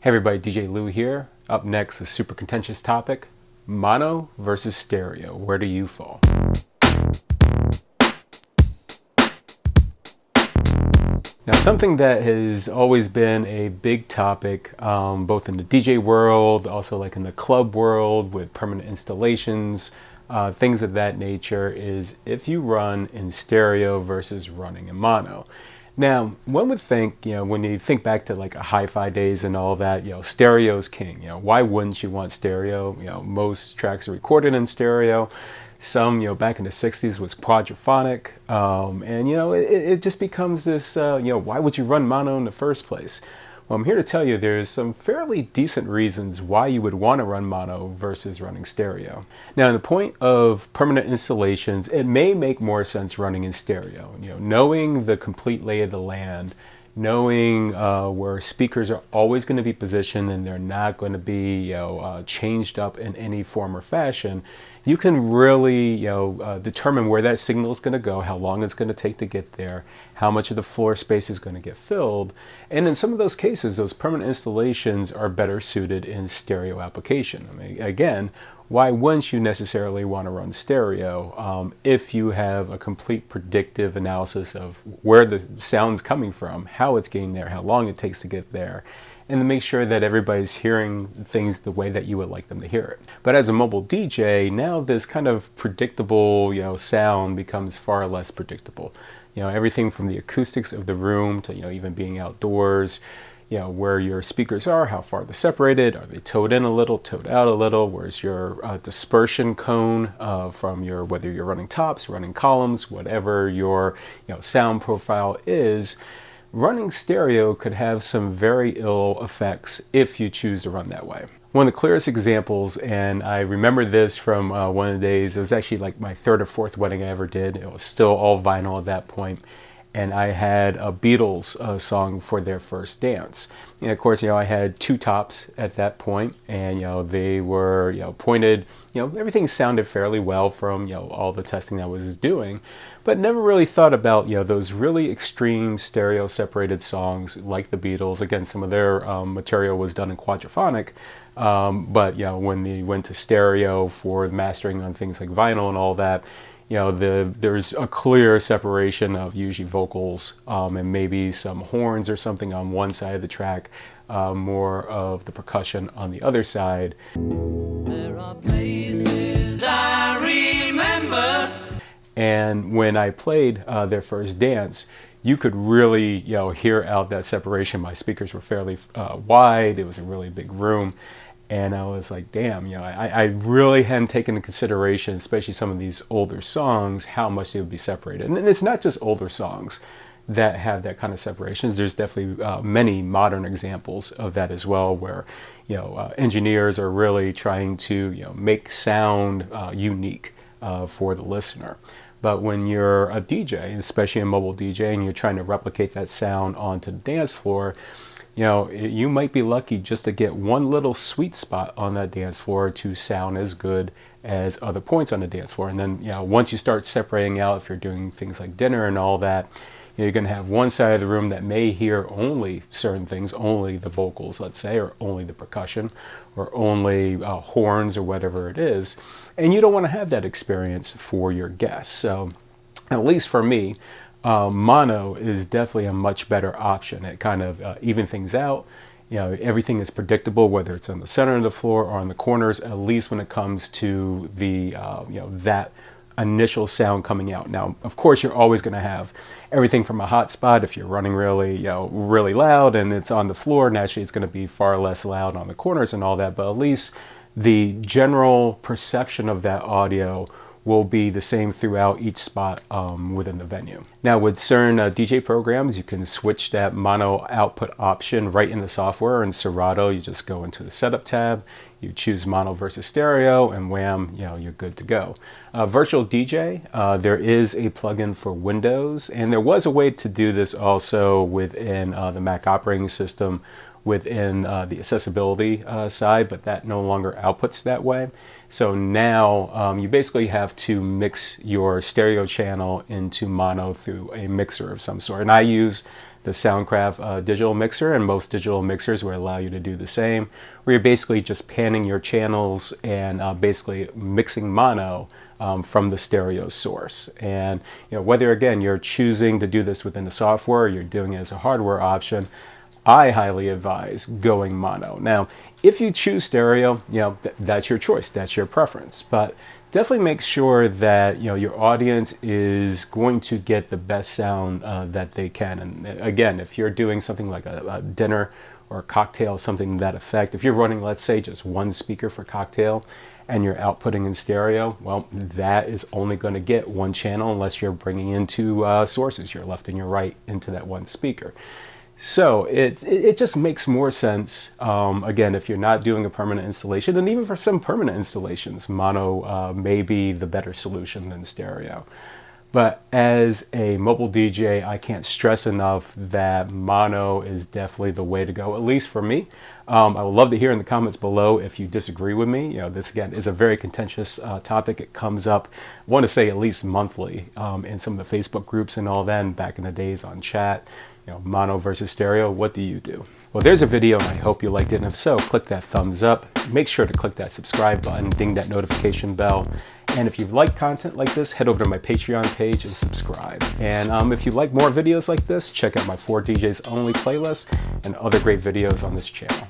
Hey everybody, DJ Lou here. Up next, a super contentious topic, mono versus stereo. Where do you fall? Now, something that has always been a big topic, both in the DJ world, also like in the club world with permanent installations, things of that nature, is if you run in stereo versus running in mono. Now, one would think, when you think back to like a hi-fi days and all that, stereo's king. Why wouldn't you want stereo? Most tracks are recorded in stereo. Some, back in the 60s was quadraphonic. And, it just becomes this, why would you run mono in the first place? Well, I'm here to tell you there's some fairly decent reasons why you would want to run mono versus running stereo. Now, in the point of permanent installations, it may make more sense running in stereo. Knowing the complete lay of the land, knowing where speakers are always going to be positioned and they're not going to be changed up in any form or fashion, you can really determine where that signal is going to go, how long it's going to take to get there, how much of the floor space is going to get filled. And in some of those cases, those permanent installations are better suited in stereo application. I mean, again, why wouldn't you necessarily want to run stereo if you have a complete predictive analysis of where the sound's coming from, how it's getting there, how long it takes to get there, and to make sure that everybody's hearing things the way that you would like them to hear it. But as a mobile DJ, now this kind of predictable, sound becomes far less predictable. Everything from the acoustics of the room to, even being outdoors, where your speakers are, how far they're separated, are they towed in a little, towed out a little, where's your dispersion cone from your, whether you're running tops, running columns, whatever your sound profile is. Running stereo could have some very ill effects if you choose to run that way. One of the clearest examples, and I remember this from one of the days, it was actually like my third or fourth wedding I ever did. It was still all vinyl at that point. And I had a Beatles song for their first dance. And of course, I had two tops at that point, and they were pointed. Everything sounded fairly well from all the testing I was doing, but never really thought about those really extreme stereo separated songs like the Beatles. Again, some of their material was done in quadraphonic, but when they went to stereo for mastering on things like vinyl and all that. There's a clear separation of usually vocals and maybe some horns or something on one side of the track, more of the percussion on the other side. There are places I remember. And when I played their first dance, you could really hear out that separation. My speakers were fairly wide. It was a really big room. And I was like, damn, I really hadn't taken into consideration, especially some of these older songs, how much they would be separated. And it's not just older songs that have that kind of separations. There's definitely many modern examples of that as well, where engineers are really trying to make sound unique for the listener. But when you're a DJ, especially a mobile DJ, and you're trying to replicate that sound onto the dance floor, you might be lucky just to get one little sweet spot on that dance floor to sound as good as other points on the dance floor. And then, once you start separating out, if you're doing things like dinner and all that, you're going to have one side of the room that may hear only certain things, only the vocals, let's say, or only the percussion, or only horns or whatever it is. And you don't want to have that experience for your guests. So, at least for me, mono is definitely a much better option. It kind of even things out. Everything is predictable, whether it's on the center of the floor or on the corners, at least when it comes to the, that initial sound coming out. Now, of course, you're always going to have everything from a hot spot. If you're running really, really loud and it's on the floor, naturally it's going to be far less loud on the corners and all that. But at least the general perception of that audio will be the same throughout each spot within the venue. Now, with certain DJ programs, you can switch that mono output option right in the software. In Serato, you just go into the setup tab, you choose mono versus stereo, and wham, you're good to go. Virtual DJ, there is a plugin for Windows, and there was a way to do this also within the Mac operating system within the accessibility side, but that no longer outputs that way. So now you basically have to mix your stereo channel into mono through a mixer of some sort. And I use the Soundcraft digital mixer, and most digital mixers will allow you to do the same, where you're basically just panning your channels and basically mixing mono from the stereo source. And whether again you're choosing to do this within the software or you're doing it as a hardware option, I highly advise going mono. Now, if you choose stereo, that's your choice, that's your preference, but definitely make sure that your audience is going to get the best sound that they can. And again, if you're doing something like a dinner or a cocktail, something to that effect, if you're running, let's say, just one speaker for cocktail and you're outputting in stereo, well, that is only going to get one channel unless you're bringing in two sources, your left and your right, into that one speaker. So it just makes more sense, again, if you're not doing a permanent installation, and even for some permanent installations, mono may be the better solution than stereo. But as a mobile DJ, I can't stress enough that mono is definitely the way to go, at least for me. I would love to hear in the comments below if you disagree with me. This again is a very contentious topic. It comes up, I want to say at least monthly, in some of the Facebook groups and all that, and back in the days on chat. Mono versus stereo, what do you do? Well, there's a video, and I hope you liked it, and if so, click that thumbs up. Make sure to click that subscribe button, ding that notification bell, and if you like content like this, head over to my Patreon page and subscribe. And if you like more videos like this, check out my 4DJs Only playlist and other great videos on this channel.